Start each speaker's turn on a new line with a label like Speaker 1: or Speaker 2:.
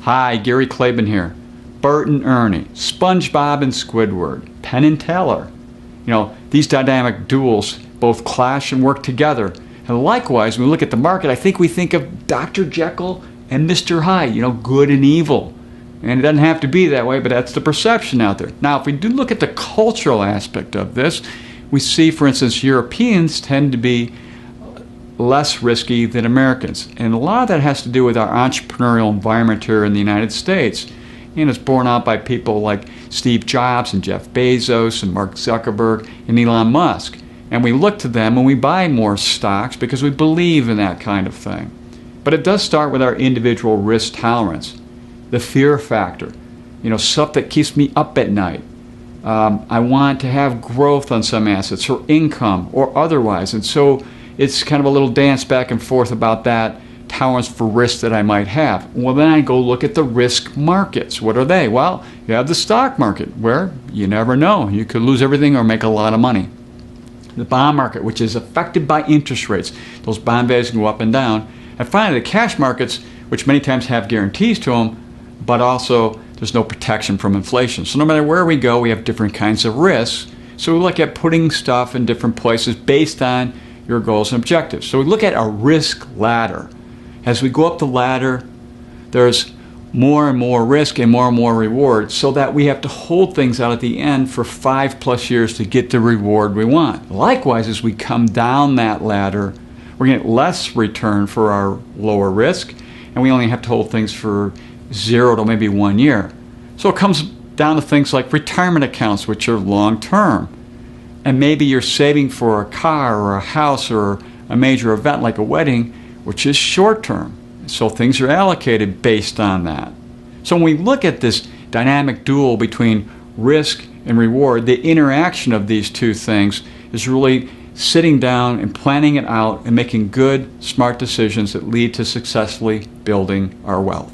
Speaker 1: Hi, Gary Klaban here. Bert and Ernie, SpongeBob and Squidward, Penn and Teller. These dynamic duals both clash and work together. And likewise, when we look at the market, I think we think of Dr. Jekyll and Mr. Hyde, good and evil. And it doesn't have to be that way, but that's the perception out there. Now, if we do look at the cultural aspect of this, we see, for instance, Europeans tend to be less risky than Americans. And a lot of that has to do with our entrepreneurial environment here in the United States. And it's borne out by people like Steve Jobs and Jeff Bezos and Mark Zuckerberg and Elon Musk. And we look to them and we buy more stocks because we believe in that kind of thing. But it does start with our individual risk tolerance, the fear factor, stuff that keeps me up at night. I want to have growth on some assets or income or otherwise. And so it's kind of a little dance back and forth about that tolerance for risk that I might have. Well, then I go look at the risk markets. What are they? Well, you have the stock market where you never know. You could lose everything or make a lot of money. The bond market, which is affected by interest rates. Those bond values can go up and down. And finally, the cash markets, which many times have guarantees to them, but also there's no protection from inflation. So no matter where we go, we have different kinds of risks. So we look at putting stuff in different places based on your goals and objectives. So we look at a risk ladder. As we go up the ladder, there's more and more risk and more reward, so that we have to hold things out at the end for 5+ years to get the reward we want. Likewise, as we come down that ladder, we're going to get less return for our lower risk, and we only have to hold things for 0 to maybe 1 year. So it comes down to things like retirement accounts, which are long term. And maybe you're saving for a car or a house or a major event like a wedding, which is short term. So things are allocated based on that. So when we look at this dynamic dual between risk and reward, the interaction of these two things is really sitting down and planning it out and making good, smart decisions that lead to successfully building our wealth.